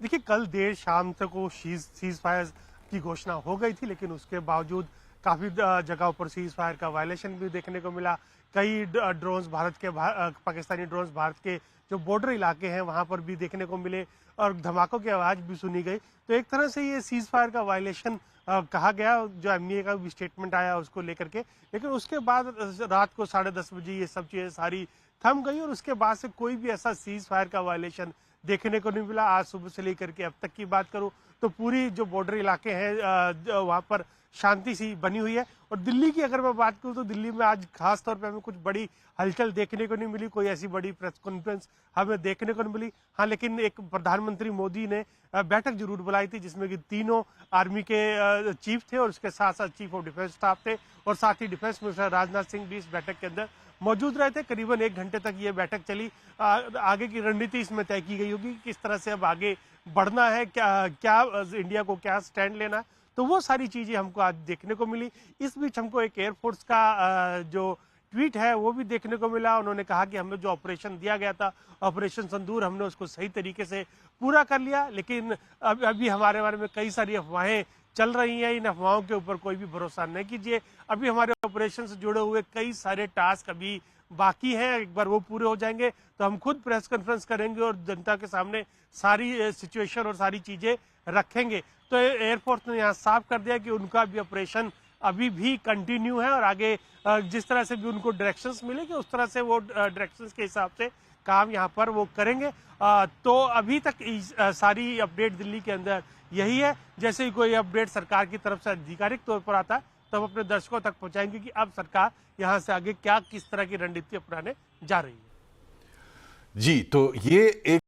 देखिए, कल देर शाम तक वो सीज फायर की घोषणा हो गई थी, लेकिन उसके बावजूद काफ़ी जगहों पर सीज फायर का वायलेशन भी देखने को मिला। कई ड्रोन्स पाकिस्तानी ड्रोन्स भारत के जो बॉर्डर इलाके हैं वहां पर भी देखने को मिले और धमाकों की आवाज़ भी सुनी गई। तो एक तरह से ये सीज फायर का वायलेशन कहा गया, जो एमईए का भी स्टेटमेंट आया उसको लेकर के। लेकिन उसके बाद रात को 10:30 बजे ये सब चीज़ें सारी थम गई और उसके बाद से कोई भी ऐसा सीज फायर का वायलेशन देखने को नहीं मिला। आज सुबह से लेकर के अब तक की बात करूं तो पूरी जो बॉर्डर इलाके हैं वहां पर शांति सी बनी हुई है। और दिल्ली की अगर मैं बात करूं तो दिल्ली में आज खास तौर पे हमें कुछ बड़ी हलचल देखने को नहीं मिली, कोई ऐसी बड़ी प्रेस कॉन्फ्रेंस हमें देखने को नहीं मिली। हाँ, लेकिन एक प्रधानमंत्री मोदी ने बैठक जरूर बुलाई थी जिसमें कि तीनों आर्मी के चीफ थे और उसके साथ साथ चीफ ऑफ डिफेंस स्टाफ थे और साथ ही डिफेंस मिनिस्टर राजनाथ सिंह भी इस बैठक के अंदर मौजूद रहे थे। करीबन 1 घंटे तक ये बैठक चली। आगे की रणनीति इसमें तय की गई होगी, किस तरह से अब आगे बढ़ना है, क्या क्या इंडिया को क्या स्टैंड लेना है। तो वो सारी चीजें हमको आज देखने को मिली। इस बीच हमको एक एयरफोर्स का जो ट्वीट है वो भी देखने को मिला। उन्होंने कहा कि हमें जो ऑपरेशन दिया गया था, ऑपरेशन संदूर, हमने उसको सही तरीके से पूरा कर लिया। लेकिन अभी हमारे बारे में कई सारी अफवाहें चल रही हैं। इन अफवाहों के ऊपर कोई भी भरोसा नहीं कीजिए। अभी हमारे ऑपरेशन से जुड़े हुए कई सारे टास्क अभी बाकी हैं। एक बार वो पूरे हो जाएंगे तो हम खुद प्रेस कॉन्फ्रेंस करेंगे और जनता के सामने सारी सिचुएशन और सारी चीजें रखेंगे। तो एयरफोर्स ने यहाँ साफ कर दिया कि उनका भी ऑपरेशन अभी भी कंटिन्यू है और आगे जिस तरह से भी उनको डायरेक्शंस मिलेंगे उस तरह से वो डायरेक्शंस के हिसाब से काम यहाँ पर वो करेंगे। तो अभी तक सारी अपडेट दिल्ली के अंदर यही है। जैसे ही कोई अपडेट सरकार की तरफ से आधिकारिक तौर पर आता है तब अपने दर्शकों तक पहुंचाएंगे कि अब सरकार यहाँ से आगे क्या किस तरह की रणनीति अपनाने जा रही है। जी, तो ये एक